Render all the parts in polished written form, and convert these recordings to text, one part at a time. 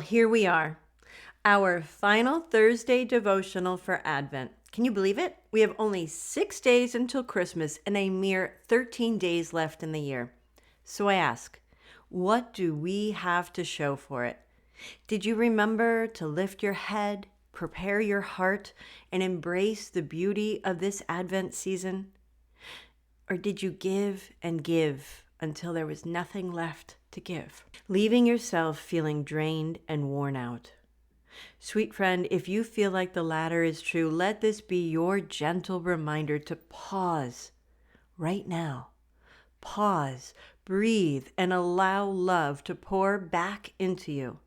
Well, here we are, our final Thursday devotional for Advent. Can you believe it? We have only 6 days until Christmas and a mere 13 days left in the year. So I ask, what do we have to show for it? Did you remember to lift your head, prepare your heart, and embrace the beauty of this Advent season? Or did you give and give until there was nothing left to give, leaving yourself feeling drained and worn out? Sweet friend, if you feel like the latter is true, let this be your gentle reminder to pause right now. Pause, breathe, and allow love to pour back into you.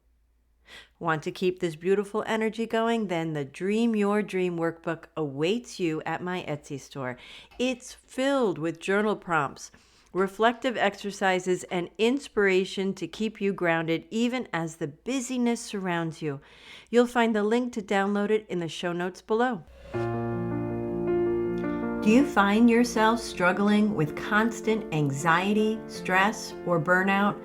Want to keep this beautiful energy going? Then the Dream Your Dream workbook awaits you at my Etsy store. It's filled with journal prompts, reflective exercises, and inspiration to keep you grounded even as the busyness surrounds you. You'll find the link to download it in the show notes below. Do you find yourself struggling with constant anxiety, stress, or burnout?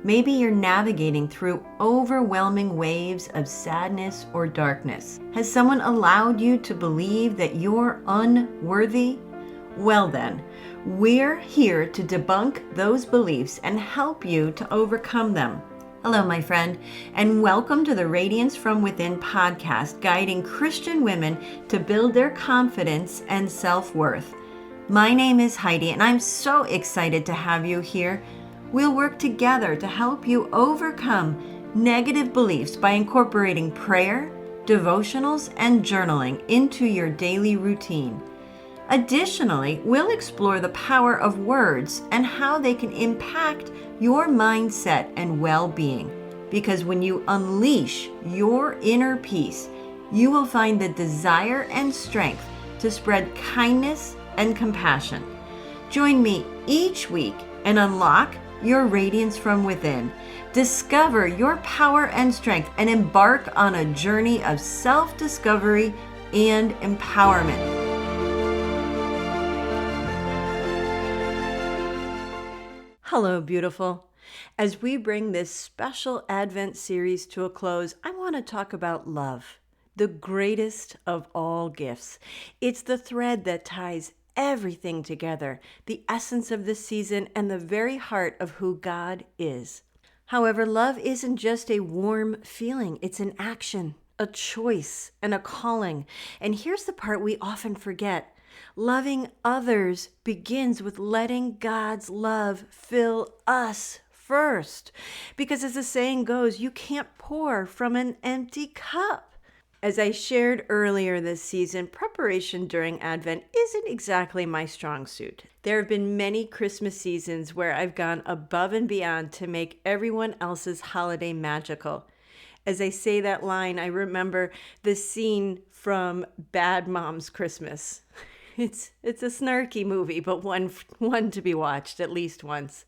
Maybe you're navigating through overwhelming waves of sadness or darkness. Has someone allowed you to believe that you're unworthy? Well then, we're here to debunk those beliefs and help you to overcome them. Hello, my friend, and welcome to the Radiance from Within podcast, guiding Christian women to build their confidence and self-worth. My name is Heidi, and I'm so excited to have you here. We'll work together to help you overcome negative beliefs by incorporating prayer, devotionals, and journaling into your daily routine. Additionally, we'll explore the power of words and how they can impact your mindset and well-being. Because when you unleash your inner peace, you will find the desire and strength to spread kindness and compassion. Join me each week and unlock your radiance from within. Discover your power and strength and embark on a journey of self-discovery and empowerment. Hello, beautiful. As we bring this special Advent series to a close, I want to talk about love, the greatest of all gifts. It's the thread that ties everything together, the essence of the season and the very heart of who God is. However, love isn't just a warm feeling, it's an action, a choice, and a calling. And here's the part we often forget. Loving others begins with letting God's love fill us first. Because as the saying goes, you can't pour from an empty cup. As I shared earlier this season, preparation during Advent isn't exactly my strong suit. There have been many Christmas seasons where I've gone above and beyond to make everyone else's holiday magical. As I say that line, I remember the scene from Bad Moms Christmas. It's a snarky movie, but one to be watched at least once.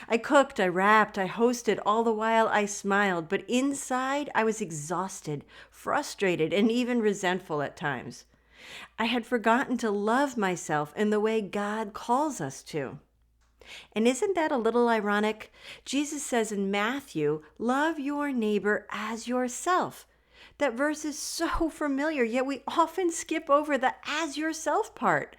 I cooked, I wrapped, I hosted, all the while I smiled, but inside I was exhausted, frustrated, and even resentful at times. I had forgotten to love myself in the way God calls us to. And isn't that a little ironic? Jesus says in Matthew, love your neighbor as yourself. That verse is so familiar, yet we often skip over the as yourself part.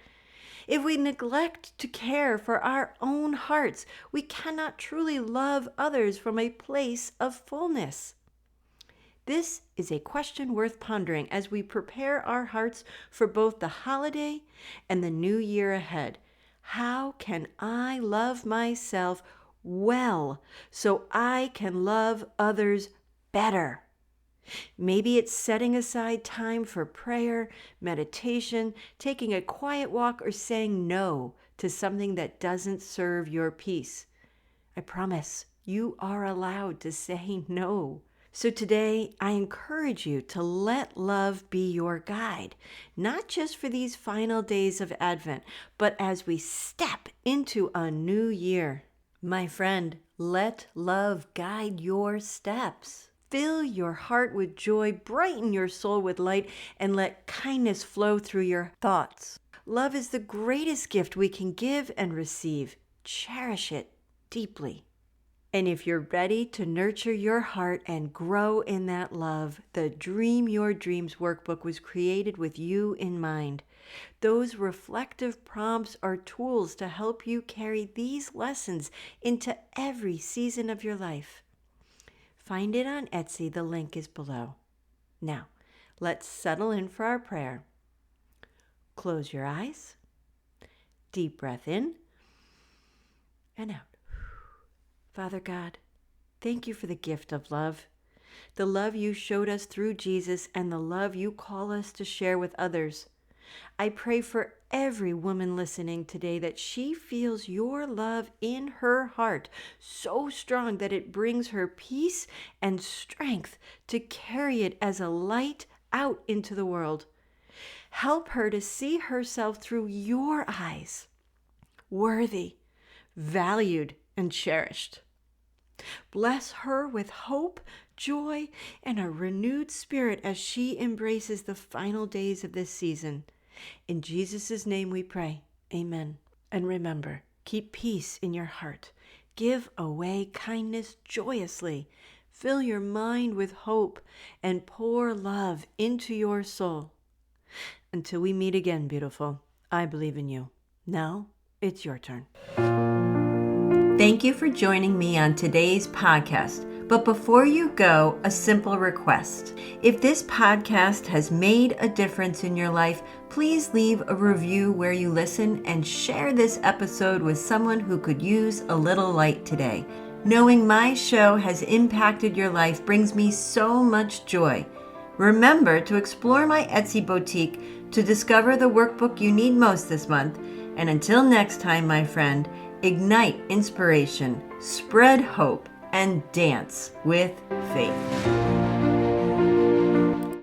If we neglect to care for our own hearts, we cannot truly love others from a place of fullness. This is a question worth pondering as we prepare our hearts for both the holiday and the new year ahead. How can I love myself well so I can love others better? Maybe it's setting aside time for prayer, meditation, taking a quiet walk, or saying no to something that doesn't serve your peace. I promise you are allowed to say no. So today, I encourage you to let love be your guide, not just for these final days of Advent, but as we step into a new year. My friend, let love guide your steps. Fill your heart with joy, brighten your soul with light, and let kindness flow through your thoughts. Love is the greatest gift we can give and receive. Cherish it deeply. And if you're ready to nurture your heart and grow in that love, the Dream Your Dreams workbook was created with you in mind. Those reflective prompts are tools to help you carry these lessons into every season of your life. Find it on Etsy. The link is below. Now, let's settle in for our prayer. Close your eyes. Deep breath in and out. Father God, thank you for the gift of love, the love you showed us through Jesus and the love you call us to share with others. I pray for every woman listening today that she feels your love in her heart so strong that it brings her peace and strength to carry it as a light out into the world. Help her to see herself through your eyes, worthy, valued, and cherished. Bless her with hope, joy, and a renewed spirit as she embraces the final days of this season. In Jesus' name we pray. Amen. And remember, keep peace in your heart. Give away kindness joyously. Fill your mind with hope and pour love into your soul. Until we meet again, beautiful, I believe in you. Now it's your turn. Thank you for joining me on today's podcast. But before you go, a simple request. If this podcast has made a difference in your life, please leave a review where you listen and share this episode with someone who could use a little light today. Knowing my show has impacted your life brings me so much joy. Remember to explore my Etsy boutique to discover the workbook you need most this month. And until next time, my friend, ignite inspiration, spread hope, and dance with faith.